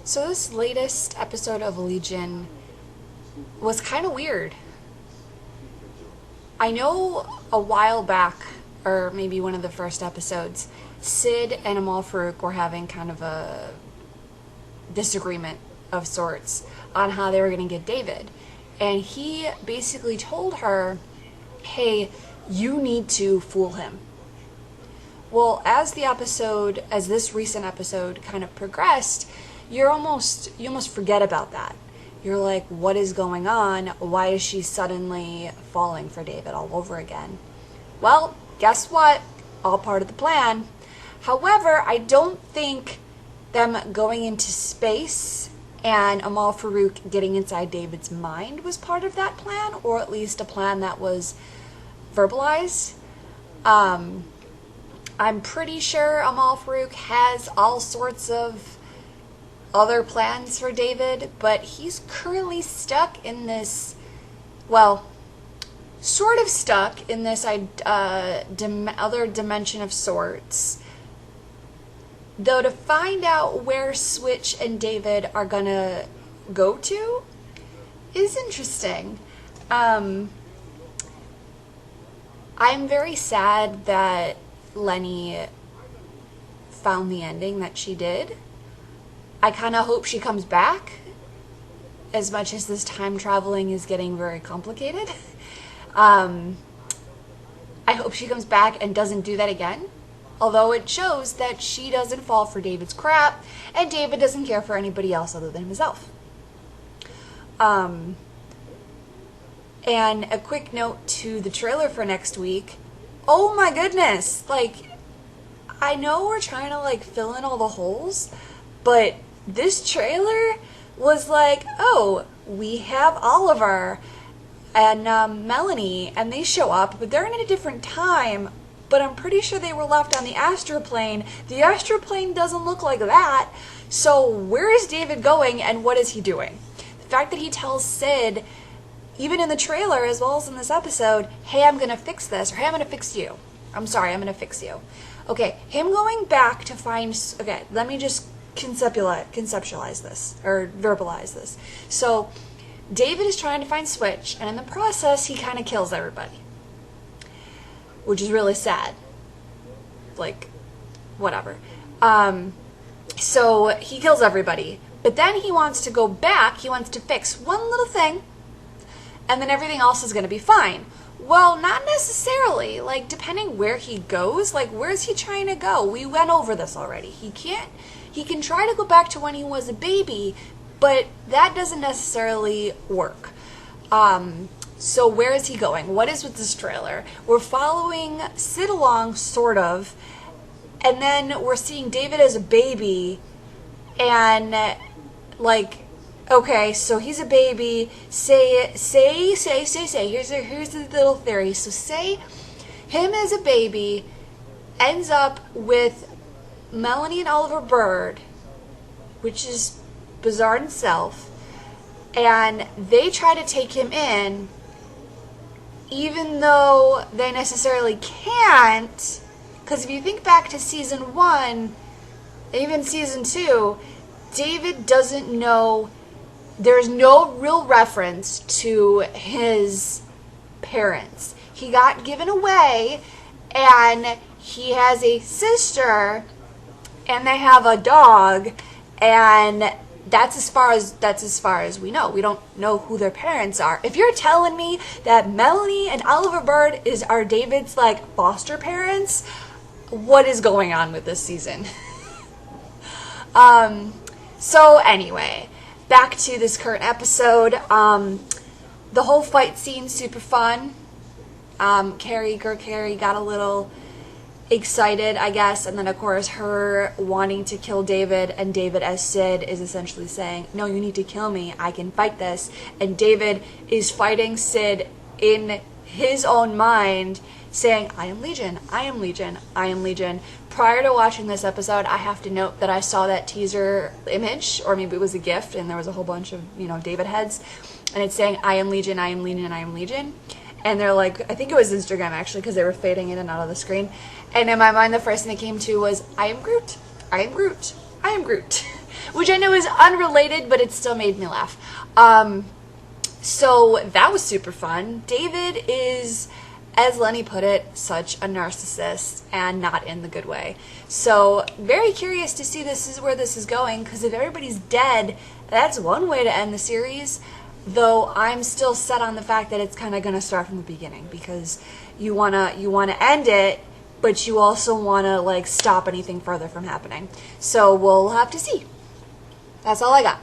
So this latest episode of Legion was kind of weird. I know a while back, or maybe one of the first episodes, Sid and Amal Farouk were having kind of a disagreement of sorts on how they were going to get David. And he basically told her, hey, you need to fool him. Well, as this recent episode kind of progressed, you almost forget about that. You're like, what is going on? Why is she suddenly falling for David all over again? Well, guess what? All part of the plan. However, I don't think them going into space and Amal Farouk getting inside David's mind was part of that plan, or at least a plan that was verbalized. I'm pretty sure Amal Farouk has all sorts of other plans for David, but he's currently stuck in this, sort of stuck in this other dimension of sorts. Though to find out where Switch and David are gonna go to is interesting. I'm very sad that Lenny found the ending that she did. I kind of hope she comes back, as much as this time traveling is getting very complicated. I hope she comes back and doesn't do that again. Although it shows that she doesn't fall for David's crap, and David doesn't care for anybody else other than himself. And a quick note to the trailer for next week. Oh my goodness! I know we're trying to fill in all the holes, but this trailer was we have Oliver and Melanie, and they show up, but they're in a different time. But I'm pretty sure they were left on the astroplane. The astroplane doesn't look like that. So where is David going, and what is he doing? The fact that he tells Sid, even in the trailer as well as in this episode, hey, I'm going to fix this, or hey, I'm going to fix you. I'm going to fix you. Okay, him going back to find... Okay, let me just conceptualize this, or verbalize this. So David is trying to find Switch, and in the process, he kind of kills everybody. Which is really sad. Whatever. So he kills everybody. But then he wants to go back, he wants to fix one little thing, and then everything else is going to be fine. Well, not necessarily. Depending where he goes, where's he trying to go? We went over this already. He can try to go back to when he was a baby, but that doesn't necessarily work. So where is he going? What is with this trailer? We're following Sid along, sort of, and then we're seeing David as a baby, and okay, so he's a baby. Say. Here's the little theory. So say him as a baby ends up with Melanie and Oliver Bird, which is bizarre in itself, and they try to take him in, even though they necessarily can't, because if you think back to season 1, even season 2, David doesn't know, there's no real reference to his parents. He got given away, and he has a sister, and they have a dog, and that's as far as we know. We don't know who their parents are. If you're telling me that Melanie and Oliver Bird are David's foster parents, what is going on with this season? So anyway, back to this current episode. The whole fight scene, super fun. Carrie got a little excited, I guess, and then of course her wanting to kill David, and David as Sid is essentially saying, no, you need to kill me, I can fight this, and David is fighting Sid in his own mind, saying, I am Legion, I am Legion, I am Legion. Prior to watching this episode, I have to note that I saw that teaser image, or maybe it was a gift, and there was a whole bunch of, David heads, and it's saying, I am Legion, I am Legion, I am Legion. And they're I think it was Instagram actually, because they were fading in and out of the screen. And in my mind, the first thing that came to was, I am Groot, I am Groot, I am Groot. which I know is unrelated, but it still made me laugh. So that was super fun. David is, as Lenny put it, such a narcissist, and not in the good way. So very curious to see where this is going, because if everybody's dead, that's one way to end the series. Though I'm still set on the fact that it's kind of going to start from the beginning, because you wanna end it, but you also wanna like stop anything further from happening. So we'll have to see. That's all I got.